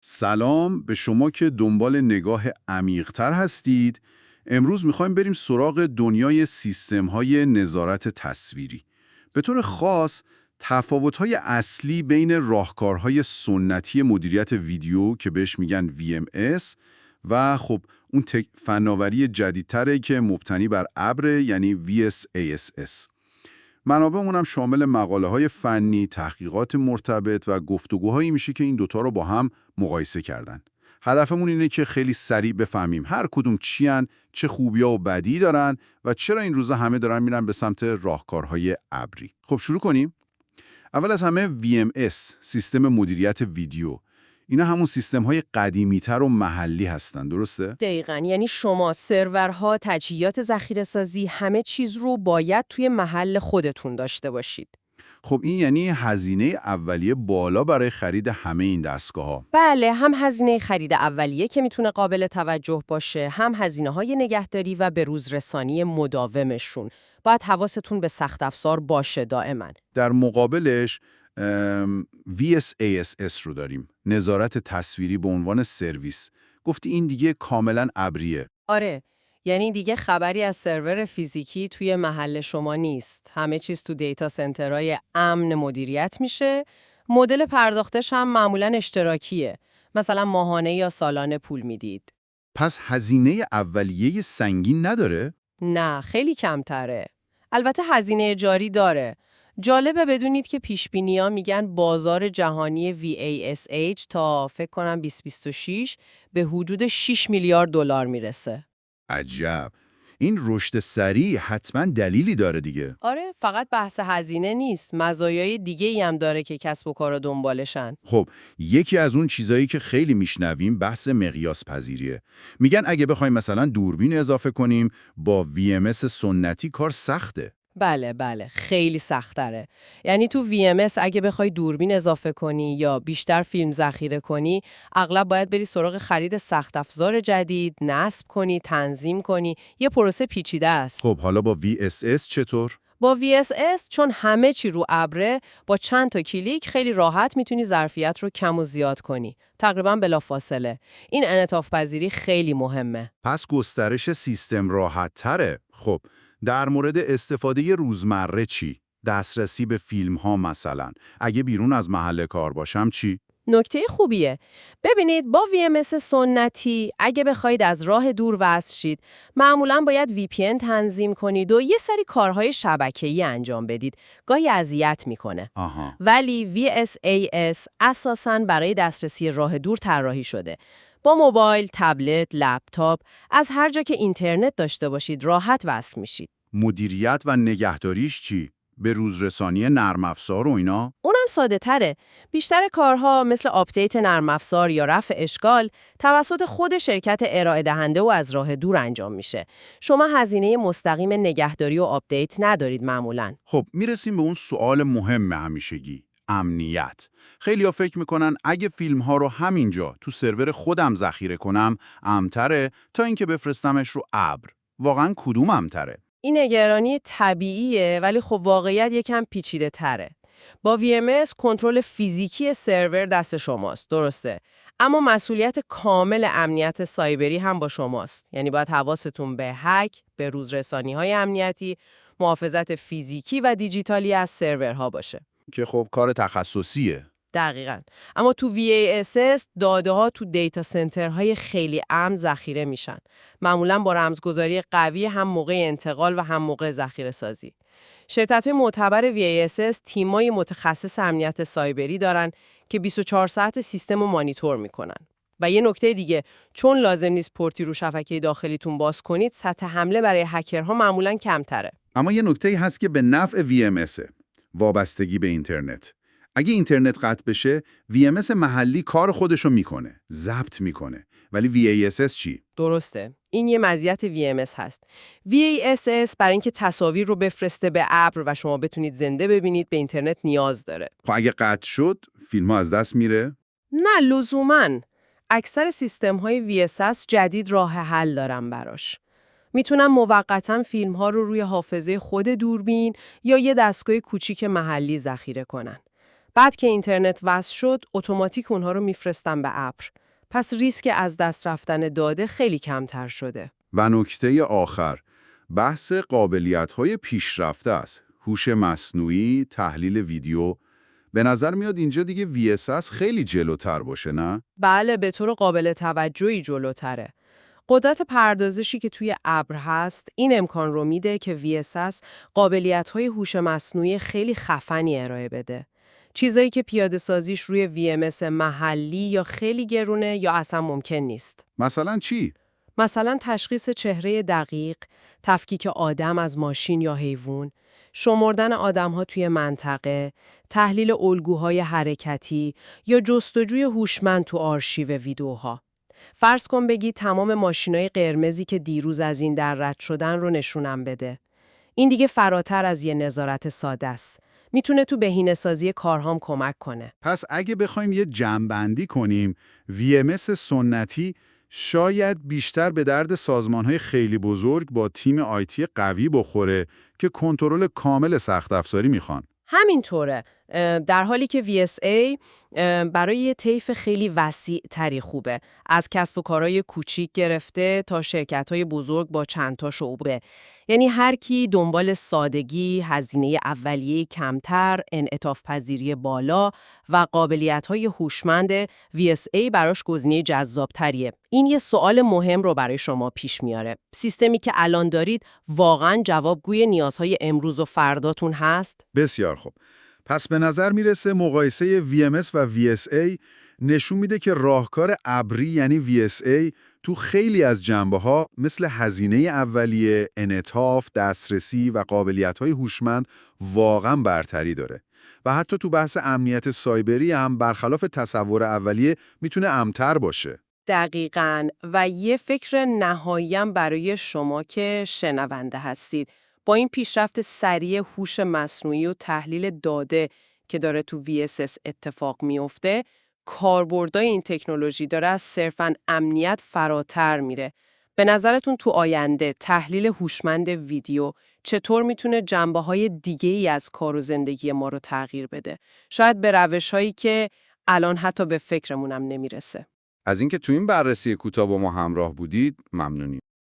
سلام به شما که دنبال نگاه عمیق‌تر هستید. امروز میخوایم بریم سراغ دنیای سیستم‌های نظارت تصویری. به طور خاص، تفاوت‌های اصلی بین راهکارهای سنتی مدیریت ویدیو که بهش میگن VMS و خب اون فناوری جدیدتره که مبتنی بر ابر یعنی VSASS. منابعمون هم شامل مقاله‌های فنی، تحقیقات مرتبط و گفتگوهایی میشه که این دوتا رو با هم مقایسه کردن. هدفمون اینه که خیلی سریع بفهمیم هر کدوم چیان، چه خوبی‌ها و بدی دارن و چرا این روزا همه دارن میرن به سمت راهکارهای ابری. خب شروع کنیم. اول از همه VMS، سیستم مدیریت ویدیو. اینا همون سیستم‌های قدیمی‌تر و محلی هستن، درسته؟ دقیقاً، یعنی شما سرورها، تجهیزات ذخیره‌سازی، همه چیز رو باید توی محل خودتون داشته باشید. خب این یعنی هزینه اولیه بالا برای خرید همه این دستگاه‌ها. بله، هم هزینه خرید اولیه که میتونه قابل توجه باشه، هم هزینه‌های نگهداری و بروزرسانی مداومشون. باید حواستون به سخت افزار باشه دائما. در مقابلش VSASS رو داریم، نظارت تصویری به عنوان سرویس. گفتی این دیگه کاملا ابریه. آره، یعنی دیگه خبری از سرور فیزیکی توی محل شما نیست. همه چیز تو دیتا سنترهای امن مدیریت میشه. مدل پرداختش هم معمولاً اشتراکیه. مثلا ماهانه یا سالانه پول میدید. پس هزینه اولیه سنگین نداره؟ نه، خیلی کمتره. البته هزینه جاری داره. جالبه بدونید که پیشبینی‌ها میگن بازار جهانی VASH تا فکر کنم 2026 به حدود 6 میلیارد دلار میرسه. عجب. این رشد سریع حتما دلیلی داره دیگه. آره، فقط بحث هزینه نیست، مزایای دیگه‌ای هم داره که کسب و کارا دنبالشن. خب یکی از اون چیزایی که خیلی میشنویم بحث مقیاس پذیریه. میگن اگه بخوایم مثلا دوربین اضافه کنیم با VMS سنتی کار سخته. بله، خیلی سخت‌تره. یعنی تو VMS اگه بخوای دوربین اضافه کنی یا بیشتر فیلم ذخیره کنی، اغلب باید بری سراغ خرید سخت افزار جدید، نصب کنی، تنظیم کنی، یه پروسه پیچیده است. خب حالا با VSS چطور؟ با VSS چون همه چی رو ابره، با چند تا کلیک خیلی راحت میتونی ظرفیت رو کم و زیاد کنی. تقریباً بلافاصله. این انعطاف پذیری خیلی مهمه. پس گسترش سیستم راحت تره. خب در مورد استفاده روزمره چی؟ دسترسی به فیلم ها مثلا. اگه بیرون از محل کار باشم چی؟ نکته خوبیه. ببینید با VMS سنتی اگه بخواید از راه دور وصل شید، معمولاً باید VPN تنظیم کنید و یه سری کارهای شبکه‌ای انجام بدید. گاهی اذیت میکنه. آها. ولی VSAS اساساً برای دسترسی راه دور طراحی شده. با موبایل، تبلت، لپتاپ، از هر جا که اینترنت داشته باشید راحت وصل میشید. مدیریت و نگهداریش چی؟ به روزرسانی نرم افزار و اینا؟ اونم ساده تره. بیشتر کارها مثل آپدیت نرم افزار یا رفع اشکال توسط خود شرکت ارائه دهنده و از راه دور انجام میشه. شما هزینه مستقیم نگهداری و آپدیت ندارید معمولاً. خب میرسیم به اون سوال مهم همیشگی. امنیت. خیلی‌ها فکر میکنن اگه فیلم ها رو همینجا تو سرور خودم ذخیره کنم امن‌تره تا اینکه بفرستمش رو ابر. واقعا کدوم امن‌تره؟ این نگرانی طبیعیه، ولی خب واقعیت یکم پیچیده تره. با VMS کنترل فیزیکی سرور دست شماست، درسته؟ اما مسئولیت کامل امنیت سایبری هم با شماست. یعنی باید حواستون به هک، به روزرسانی‌های امنیتی، محافظت فیزیکی و دیجیتالی از سرورها باشه. که خب کار تخصصیه. دقیقاً. اما تو VASS داده ها تو دیتا سنترهای خیلی امن ذخیره میشن. معمولاً با رمزگذاری قوی هم موقع انتقال و هم موقع ذخیره سازی. شرکت‌های معتبر VASS تیمای متخصص امنیت سایبری دارن که 24 ساعت سیستم رو مانیتور میکنن. و یه نکته دیگه، چون لازم نیست پورتی رو شبکه داخلیتون باز کنید، سطح حمله برای هکرها معمولاً کمتره. اما یه نکته هست که به نفع VMS، وابستگی به اینترنت. اگه اینترنت قطع بشه، VMS محلی کار خودشو میکنه، ضبط میکنه. ولی VASS چی؟ درسته. این یه مزیت VMS هست. VASS برای اینکه تصاویر رو بفرسته به ابر و شما بتونید زنده ببینید به اینترنت نیاز داره. خب اگه قطع شد، فیلم ها از دست میره؟ نه لزوماً. اکثر سیستم‌های VSS جدید راه حل دارن براش. میتونن موقتاً فیلم‌ها رو روی حافظه خود دوربین یا یه دستگاه کوچیک محلی ذخیره کنن. بعد که اینترنت وصل شد، اتوماتیک اونها رو میفرستن به ابر. پس ریسک از دست رفتن داده خیلی کمتر شده. و نکته آخر، بحث قابلیت‌های پیشرفته است. هوش مصنوعی، تحلیل ویدیو، به نظر میاد اینجا دیگه VSS خیلی جلوتر باشه، نه؟ بله، به طور قابل توجهی جلوتره. قدرت پردازشی که توی ابر هست، این امکان رو میده که VSS قابلیت‌های هوش مصنوعی خیلی خفنی ارائه بده. چیزایی که پیاده سازیش روی VMS محلی یا خیلی گرونه یا اصلا ممکن نیست. مثلا چی؟ مثلا تشخیص چهره دقیق، تفکیک آدم از ماشین یا حیوان، شمردن آدم‌ها توی منطقه، تحلیل الگوهای حرکتی یا جستجوی هوشمند تو آرشیو ویدیوها. فرض کن بگی تمام ماشینای قرمزی که دیروز از این در رد شدن رو نشونم بده. این دیگه فراتر از یه نظارت ساده است. میتونه تو بهینه‌سازی کارهام کمک کنه. پس اگه بخوایم یه جمع‌بندی کنیم، VMS سنتی شاید بیشتر به درد سازمان‌های خیلی بزرگ با تیم آیتی قوی بخوره که کنترل کامل سخت افزاری میخوان. همینطوره. در حالی که VSA برای یه طیف خیلی وسیع تری خوبه. از کسب و کارهای کوچیک گرفته تا شرکت‌های بزرگ با چند تا شعبه. یعنی هر کی دنبال سادگی، هزینه اولیه کمتر، انعطاف پذیری بالا و قابلیت‌های هوشمند VSA براش گزینه جذاب‌تریه. این یه سوال مهم رو برای شما پیش میاره. سیستمی که الان دارید واقعاً جوابگوی نیازهای امروز و فرداتون هست؟ بسیار خوب. پس به نظر میرسه مقایسه VMS و VSA نشون میده که راهکار ابری یعنی VSA تو خیلی از جنبه‌ها مثل هزینه اولیه، انعطاف، دسترسی و قابلیت‌های هوشمند واقعاً برتری داره. و حتی تو بحث امنیت سایبری هم برخلاف تصور اولیه میتونه امن‌تر باشه. دقیقاً. و یه فکر نهایی‌ام برای شما که شنونده هستید. با این پیشرفت سریع هوش مصنوعی و تحلیل داده که داره تو VSS اتفاق میفته، کاربردای این تکنولوژی داره از صرفاً امنیت فراتر میره. به نظرتون تو آینده تحلیل هوشمند ویدیو چطور میتونه جنبه‌های دیگه‌ای از کار و زندگی ما رو تغییر بده؟ شاید به روش‌هایی که الان حتی به فکرمونم نمیرسه. از اینکه تو این بررسی کوتاه با ما همراه بودید ممنونیم.